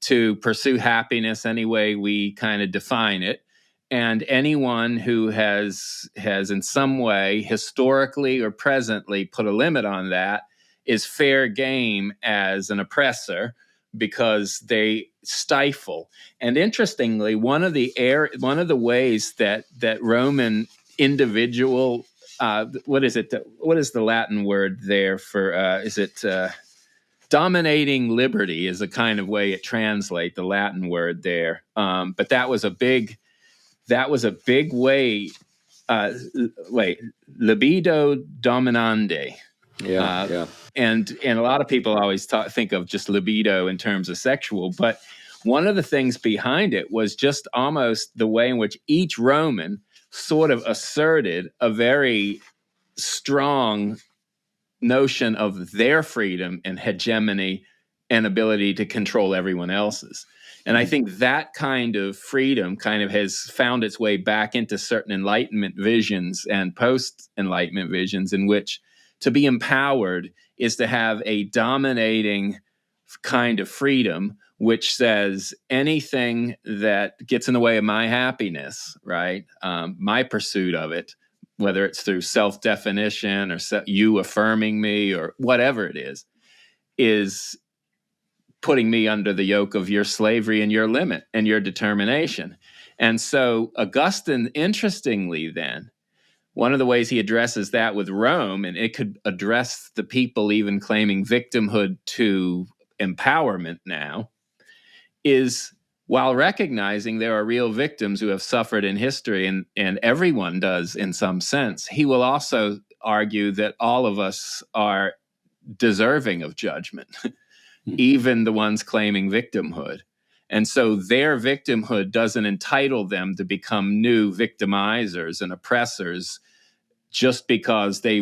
to pursue happiness any way we kind of define it. And anyone who has in some way, historically or presently, put a limit on that is fair game as an oppressor because they stifle. And interestingly, one of the ways that Roman individual, what is it? What is the Latin word there for? Is it dominating liberty? Is a kind of way it translates, the Latin word there. But that was a big way, libido dominandi. Yeah. And a lot of people always think of just libido in terms of sexual, but one of the things behind it was just almost the way in which each Roman sort of asserted a very strong notion of their freedom and hegemony and ability to control everyone else's. And I think that kind of freedom kind of has found its way back into certain Enlightenment visions and post-Enlightenment visions, in which to be empowered is to have a dominating kind of freedom, which says anything that gets in the way of my happiness, right, my pursuit of it, whether it's through self-definition or you affirming me or whatever it is putting me under the yoke of your slavery and your limit and your determination. And so Augustine, interestingly then, one of the ways he addresses that with Rome, and it could address the people even claiming victimhood to empowerment now, is while recognizing there are real victims who have suffered in history, and everyone does in some sense, he will also argue that all of us are deserving of judgment, even the ones claiming victimhood. And so their victimhood doesn't entitle them to become new victimizers and oppressors just because they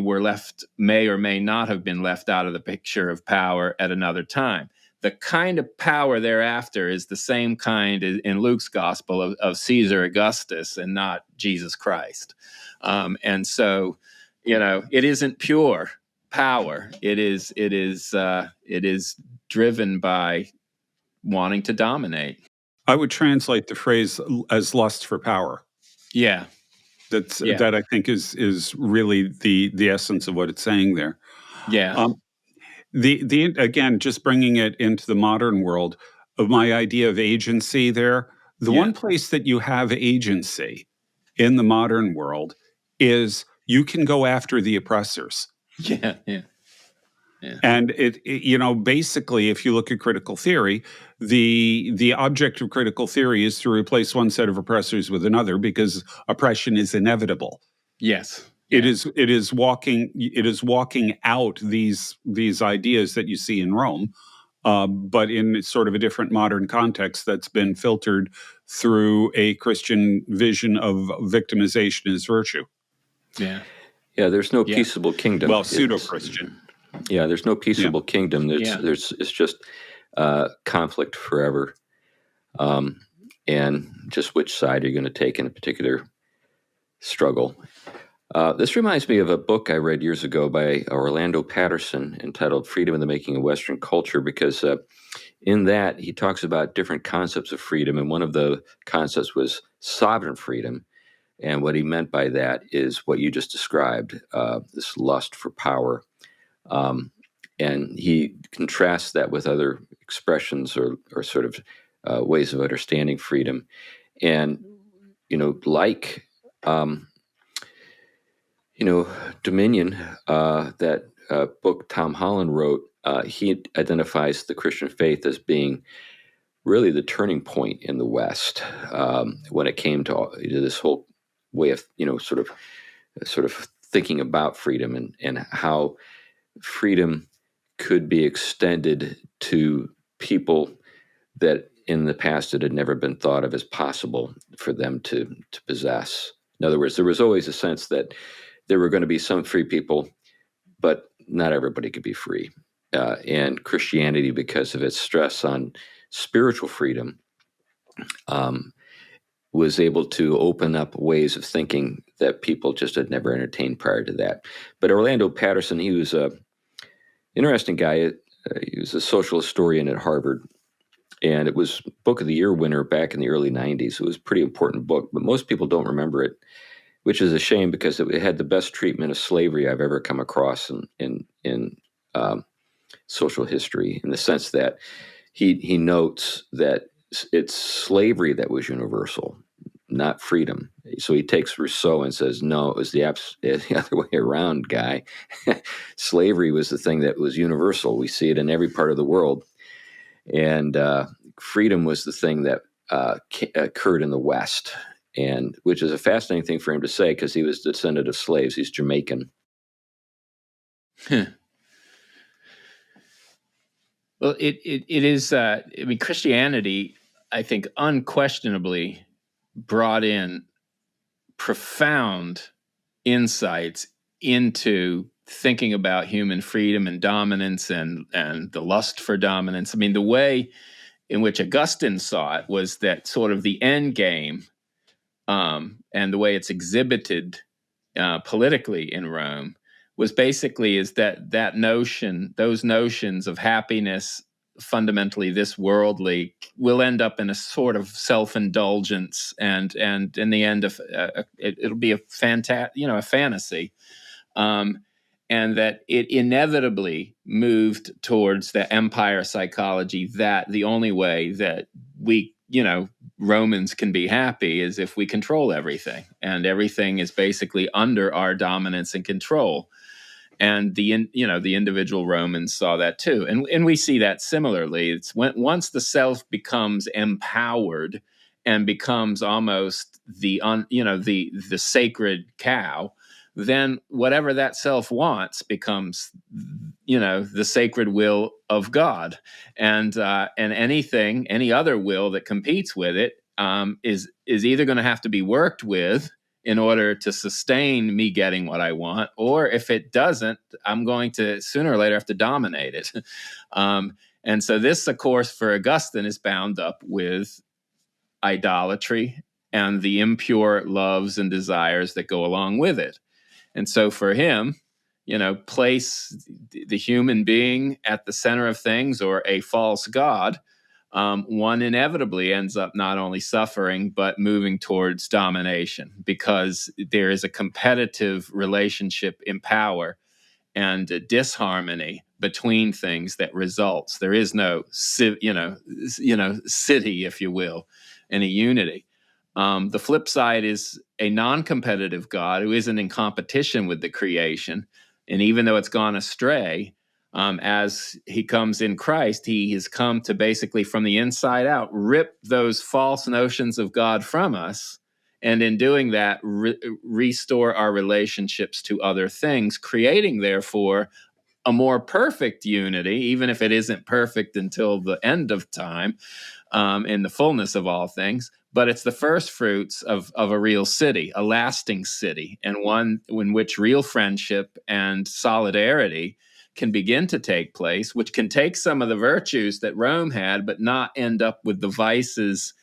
may or may not have been left out of the picture of power at another time. The kind of power thereafter is the same kind in Luke's gospel of Caesar Augustus and not Jesus Christ. And so, it isn't pure power. It is driven by wanting to dominate. I would translate the phrase as lust for power. Yeah. That I think is really the essence of what it's saying there. Yeah. Again, just bringing it into the modern world, of my idea of agency there, one place that you have agency in the modern world is you can go after the oppressors. Yeah. And basically, if you look at critical theory, the object of critical theory is to replace one set of oppressors with another, because oppression is inevitable. Yes. Yeah. It is walking out these ideas that you see in Rome, but in sort of a different modern context that's been filtered through a Christian vision of victimization as virtue. Yeah. Yeah, there's no peaceable kingdom. Well, pseudo-Christian. Yeah, there's no peaceable kingdom. It's just conflict forever, and just which side are you going to take in a particular struggle. This reminds me of a book I read years ago by Orlando Patterson entitled Freedom in the Making of Western Culture, because in that he talks about different concepts of freedom, and one of the concepts was sovereign freedom. And what he meant by that is what you just described, this lust for power. And he contrasts that with other expressions or sort of ways of understanding freedom. And, like, dominion, that book Tom Holland wrote, he identifies the Christian faith as being really the turning point in the West when it came to this whole way of, sort of thinking about freedom and how freedom could be extended to people that in the past it had never been thought of as possible for them to possess. In other words, there was always a sense that there were going to be some free people, but not everybody could be free. And Christianity, because of its stress on spiritual freedom, was able to open up ways of thinking that people just had never entertained prior to that. But Orlando Patterson, he was a interesting guy. He was a social historian at Harvard, and it was Book of the Year winner back in the early 90s. It was a pretty important book, but most people don't remember it, which is a shame because it had the best treatment of slavery I've ever come across in social history, in the sense that he notes that it's slavery that was universal, not freedom. So he takes Rousseau and says, no, it was the other way around, guy. Slavery was the thing that was universal. We see it in every part of the world. And freedom was the thing that occurred in the West, and which is a fascinating thing for him to say because he was a descendant of slaves. He's Jamaican. Well, it is. I mean, Christianity, I think, unquestionably brought in profound insights into thinking about human freedom and dominance and the lust for dominance. I mean, the way in which Augustine saw it was that sort of the end game, and the way it's exhibited politically in Rome was basically is that notion, those notions of happiness, fundamentally this worldly, will end up in a sort of self-indulgence, and in the end of it'll be a fantasy, and that it inevitably moved towards the empire psychology, that the only way that we, Romans can be happy is if we control everything, and everything is basically under our dominance and control. And the individual Romans saw that too, and we see that similarly. It's once the self becomes empowered and becomes almost the sacred cow, then whatever that self wants becomes, the sacred will of God, and any other will that competes with it is either going to have to be worked with in order to sustain me getting what I want, or if it doesn't, I'm going to sooner or later have to dominate it. And so this, of course, for Augustine is bound up with idolatry and the impure loves and desires that go along with it. And so for him, place the human being at the center of things, or a false god, one inevitably ends up not only suffering, but moving towards domination, because there is a competitive relationship in power and a disharmony between things that results. There is no, city, if you will, and a unity. The flip side is a non-competitive God who isn't in competition with the creation. And even though it's gone astray, as he comes in Christ, he has come to basically from the inside out rip those false notions of God from us, and in doing that, restore our relationships to other things, creating, therefore, a more perfect unity, even if it isn't perfect until the end of time, in the fullness of all things. But it's the first fruits of a real city, a lasting city, and one in which real friendship and solidarity can begin to take place, which can take some of the virtues that Rome had, but not end up with the vices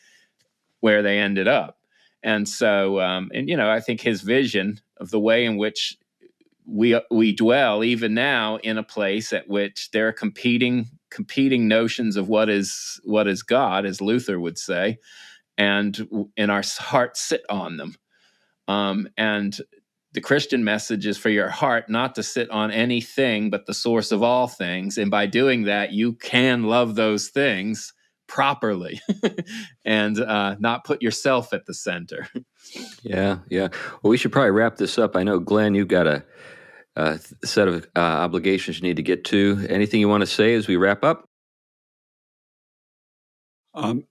where they ended up. And so, I think his vision of the way in which we dwell even now in a place at which there are competing notions of what is God, as Luther would say, and in our hearts sit on them. And the Christian message is for your heart not to sit on anything but the source of all things. And by doing that, you can love those things properly and not put yourself at the center. Yeah. Well, we should probably wrap this up. I know, Glenn, you've got set of obligations you need to get to. Anything you want to say as we wrap up? I've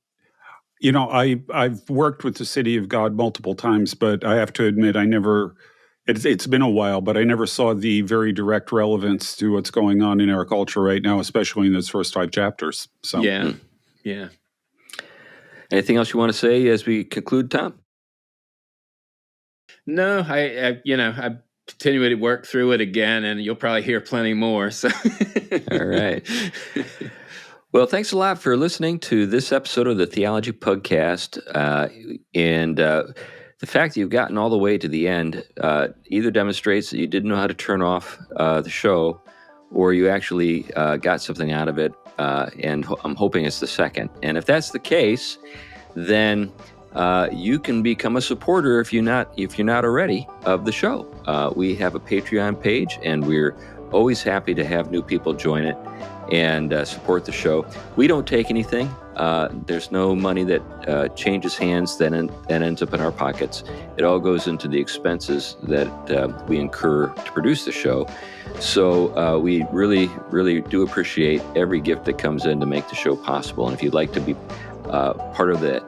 worked with the City of God multiple times, but I have to admit, it's been a while, but I never saw the very direct relevance to what's going on in our culture right now, especially in those first 5 chapters. So Yeah. Anything else you want to say as we conclude, Tom? No, I continue to work through it again, and you'll probably hear plenty more. So, all right. Well, thanks a lot for listening to this episode of the Theology Pugcast. And the fact that you've gotten all the way to the end either demonstrates that you didn't know how to turn off the show, or you actually got something out of it. And I'm hoping it's the second. And if that's the case, then you can become a supporter if you're not already of the show. We have a Patreon page, and we're always happy to have new people join it and support the show. We don't take anything. There's no money that changes hands that ends up in our pockets. It all goes into the expenses that we incur to produce the show. So we really, really do appreciate every gift that comes in to make the show possible. And if you'd like to be part of the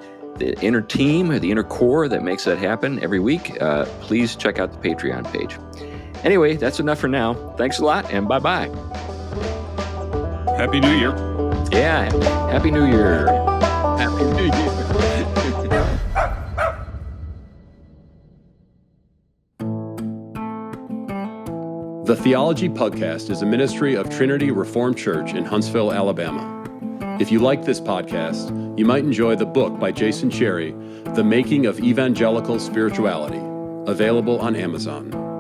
inner team or the inner core that makes that happen every week, please check out the Patreon page. Anyway, that's enough for now. Thanks a lot, and bye-bye. Happy New Year. Yeah, Happy New Year. Happy New Year. The Theology Pugcast is a ministry of Trinity Reformed Church in Huntsville, Alabama. If you like this podcast, you might enjoy the book by Jason Cherry, The Making of Evangelical Spirituality, available on Amazon.